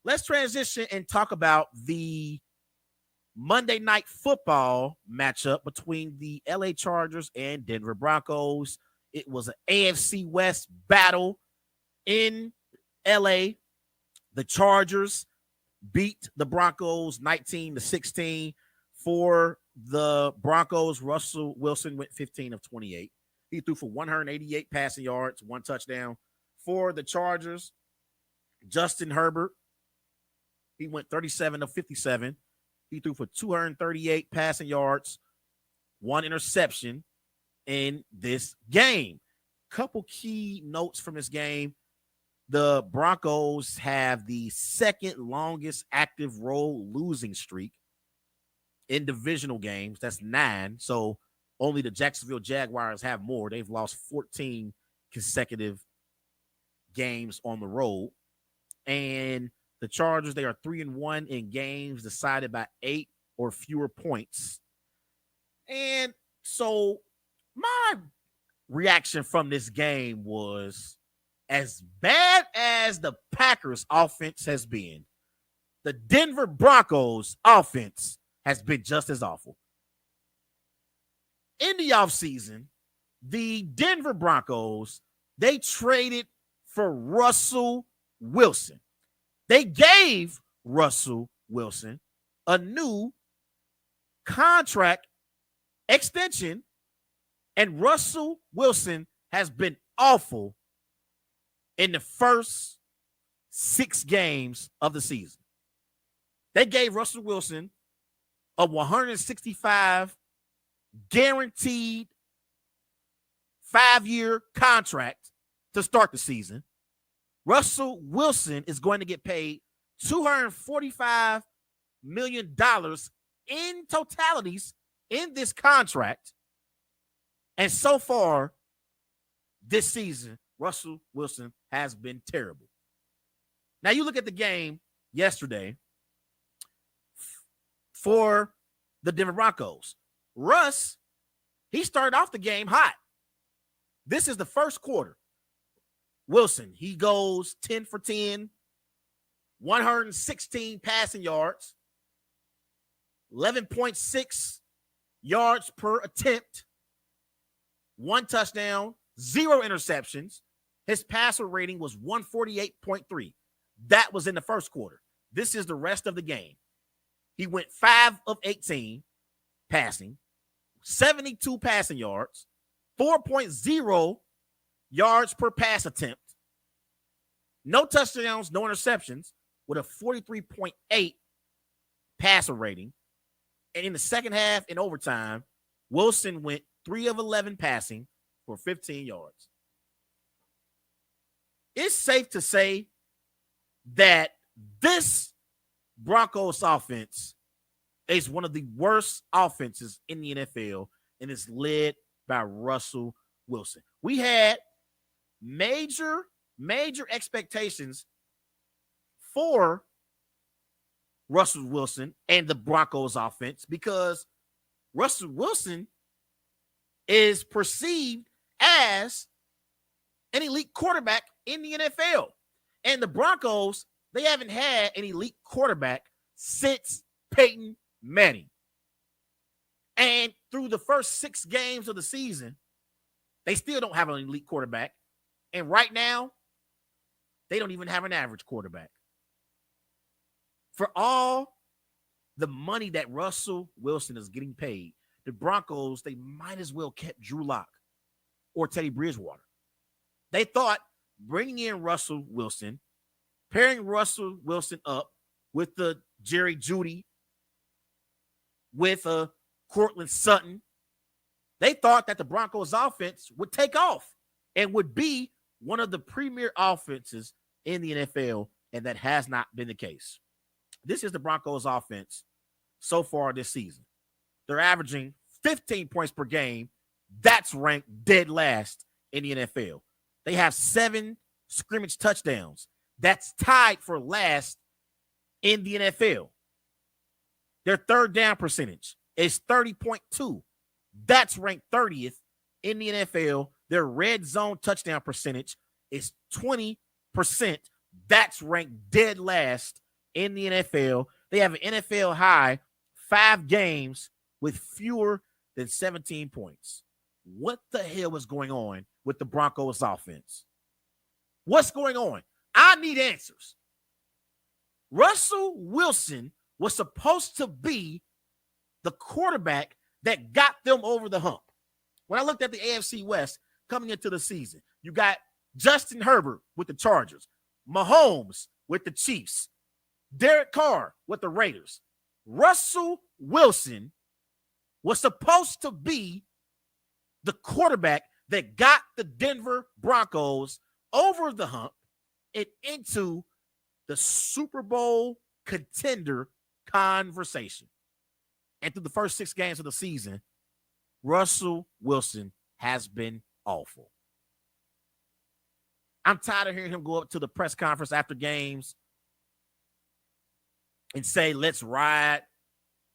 let's transition and talk about the Monday Night Football matchup between the LA Chargers and Denver Broncos. It was an AFC West battle in LA. The Chargers beat the Broncos 19-16. For the Broncos, Russell Wilson went 15 of 28. He threw for 188 passing yards, 1 touchdown. For the Chargers, Justin Herbert, he went 37 of 57. He threw for 238 passing yards, 1 interception in this game. Couple key notes from this game. The Broncos have the second longest active road losing streak in divisional games. That's 9. So only the Jacksonville Jaguars have more. They've lost 14 consecutive games on the road. And the Chargers, they are 3-1 in games decided by 8 or fewer points. And so my reaction from this game was, as bad as the Packers offense has been, the Denver Broncos offense has been just as awful. In the offseason, the Denver Broncos, they traded for Russell Wilson. They gave Russell Wilson a new contract extension, and Russell Wilson has been awful in the first 6 games of the season. They gave Russell Wilson a 165 guaranteed 5-year contract to start the season. Russell Wilson is going to get paid $245 million in totalities in this contract. And so far this season, Russell Wilson has been terrible. Now you look at the game yesterday for the Denver Broncos. Russ, he started off the game hot. This is the first quarter. Wilson, he goes 10 for 10, 116 passing yards, 11.6 yards per attempt, 1 touchdown, 0 interceptions. His passer rating was 148.3. That was in the first quarter. This is the rest of the game. He went 5 of 18 passing, 72 passing yards, 4.0 yards per pass attempt, no touchdowns, no interceptions, with a 43.8 passer rating. And in the second half, in overtime, Wilson went 3 of 11 passing for 15 yards. It's safe to say that this Broncos offense is one of the worst offenses in the NFL, and it's led by Russell Wilson. We had major expectations for Russell Wilson and the Broncos offense because Russell Wilson is perceived as an elite quarterback in the NFL. And the Broncos, they haven't had an elite quarterback since Peyton Manning. And through the first 6 games of the season, they still don't have an elite quarterback. And right now, they don't even have an average quarterback. For all the money that Russell Wilson is getting paid, the Broncos, they might as well kept Drew Lock or Teddy Bridgewater. They thought bringing in Russell Wilson, pairing Russell Wilson up with the Jerry Jeudy, with Cortland Sutton, they thought that the Broncos offense would take off and would be one of the premier offenses in the NFL, and that has not been the case. This is the Broncos offense so far this season. They're averaging 15 points per game. That's ranked dead last in the NFL. They have 7 scrimmage touchdowns. That's tied for last in the NFL. Their third down percentage is 30.2. That's ranked 30th in the NFL. Their red zone touchdown percentage is 20%. That's ranked dead last in the NFL. They have an NFL high 5 games with fewer than 17 points. What the hell is going on with the Broncos offense? What's going on? I need answers. Russell Wilson was supposed to be the quarterback that got them over the hump. When I looked at the AFC West coming into the season, you got Justin Herbert with the Chargers, Mahomes with the Chiefs, Derek Carr with the Raiders. Russell Wilson was supposed to be the quarterback that got the Denver Broncos over the hump and into the Super Bowl contender conversation. And through the first 6 games of the season, Russell Wilson has been awful. I'm tired of hearing him go up to the press conference after games and say, let's ride.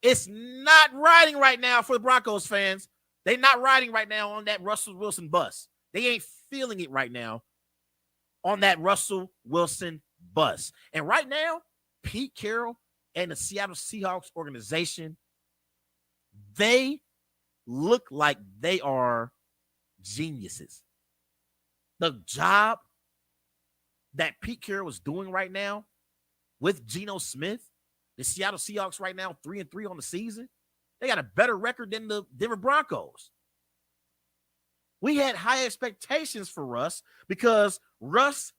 It's not riding right now for the Broncos fans. They're not riding right now on that Russell Wilson bus. They ain't feeling it right now on that Russell Wilson bus. And right now, Pete Carroll and the Seattle Seahawks organization, they look like they are geniuses. The job that Pete Carroll is doing right now with Geno Smith, the Seattle Seahawks right now 3-3 on the season. They got a better record than the Denver Broncos. We had high expectations for Russ because Russ,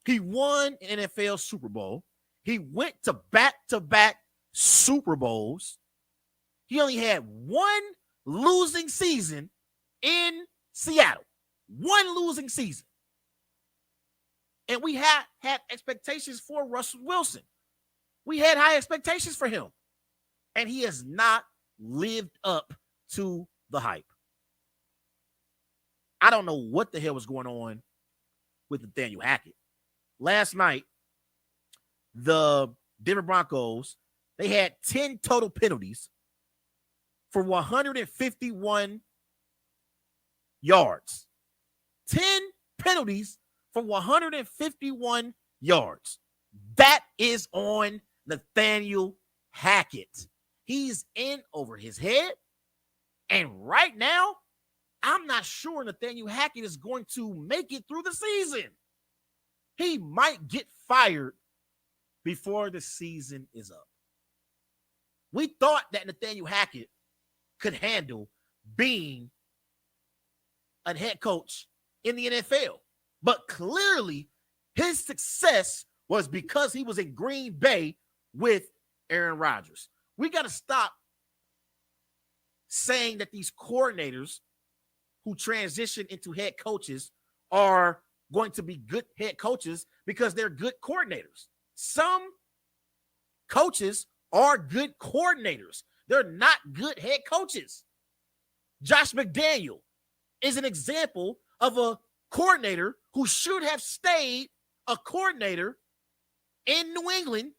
he won an NFL Super Bowl. He went to back-to-back Super Bowls. He only had one losing season in Seattle. One losing season. And we had expectations for Russell Wilson. We had high expectations for him. And he has not lived up to the hype. I don't know what the hell was going on with Nathaniel Hackett. Last night, the Denver Broncos, they had 10 total penalties for 151 yards. 10 penalties for 151 yards. That is on Nathaniel Hackett. He's in over his head. And right now, I'm not sure Nathaniel Hackett is going to make it through the season. He might get fired before the season is up. We thought that Nathaniel Hackett could handle being a head coach in the NFL. But clearly, his success was because he was in Green Bay with Aaron Rodgers. We got to stop saying that these coordinators who transition into head coaches are going to be good head coaches because they're good coordinators. Some coaches are good coordinators. They're not good head coaches. Josh McDaniel is an example of a coordinator who should have stayed a coordinator in New England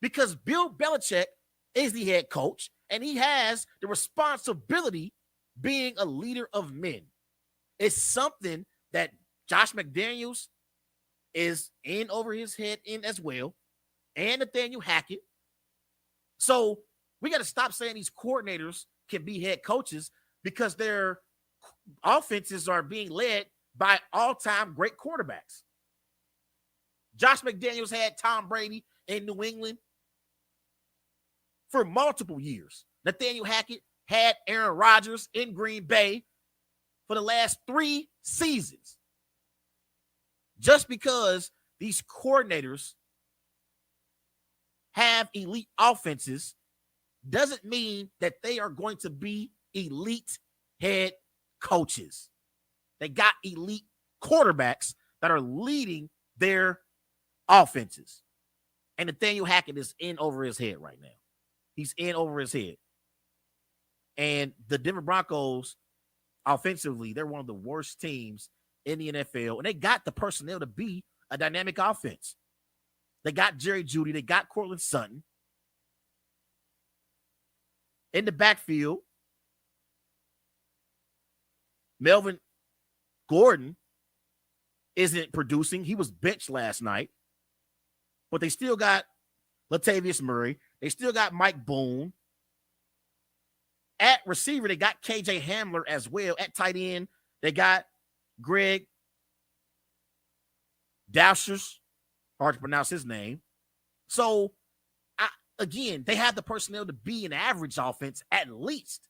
because Bill Belichick is the head coach and he has the responsibility being a leader of men. It's something that Josh McDaniels is in over his head in as well, and Nathaniel Hackett. So we got to stop saying these coordinators can be head coaches because their offenses are being led by all-time great quarterbacks. Josh McDaniels had Tom Brady in New England for multiple years. Nathaniel Hackett had Aaron Rodgers in Green Bay for the last 3 seasons. Just because these coordinators have elite offenses doesn't mean that they are going to be elite head coaches. They got elite quarterbacks that are leading their offenses. And Nathaniel Hackett is in over his head right now. He's in over his head. And the Denver Broncos, offensively, they're one of the worst teams in the NFL. And they got the personnel to be a dynamic offense. They got Jerry Jeudy. They got Cortland Sutton. In the backfield, Melvin Gordon isn't producing. He was benched last night. But they still got Latavius Murray. They still got Mike Boone. At receiver, they got KJ Hamler as well. At tight end, they got Greg Dashers. Hard to pronounce his name. So, again, they have the personnel to be an average offense at least.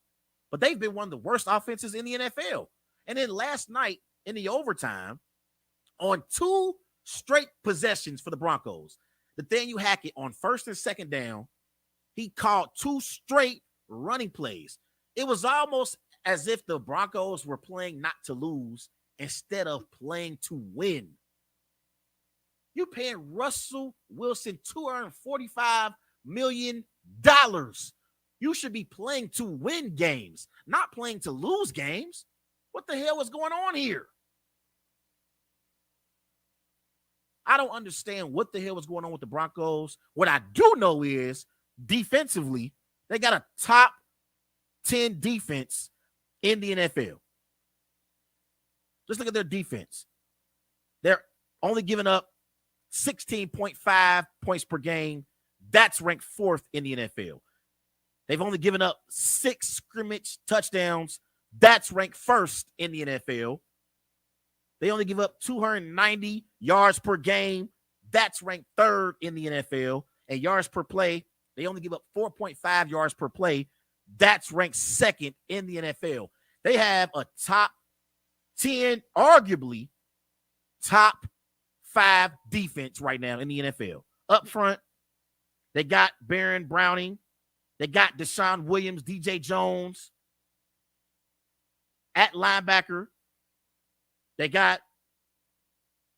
But they've been one of the worst offenses in the NFL. And then last night in the overtime, on 2 straight possessions for the Broncos, Nathaniel Hackett on first and second down, he called 2 straight running plays. It was almost as if the Broncos were playing not to lose instead of playing to win. You're paying Russell Wilson $245 million. You should be playing to win games, not playing to lose games. What the hell is going on here? I don't understand what the hell was going on with the Broncos. What I do know is defensively, they got a top 10 defense in the NFL. Just look at their defense. They're only giving up 16.5 points per game. That's ranked 4th in the NFL. They've only given up 6 scrimmage touchdowns. That's ranked 1st in the NFL. They only give up 290 yards per game. That's ranked 3rd in the NFL. And yards per play, they only give up 4.5 yards per play. That's ranked 2nd in the NFL. They have a top 10, arguably top 5 defense right now in the NFL. Up front, they got Baron Browning. They got Deshaun Williams, DJ Jones. At linebacker, they got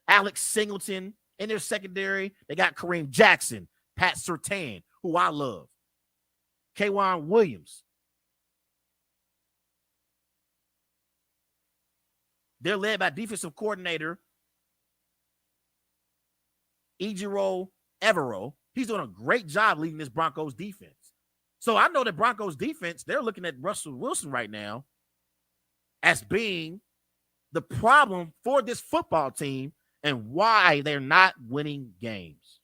Alex Singleton. In their secondary, they got Kareem Jackson, Pat Surtain, who I love, K'Wan Williams. They're led by defensive coordinator Ejiro Evero. He's doing a great job leading this Broncos defense. So I know that Broncos defense, they're looking at Russell Wilson right now as being the problem for this football team and why they're not winning games.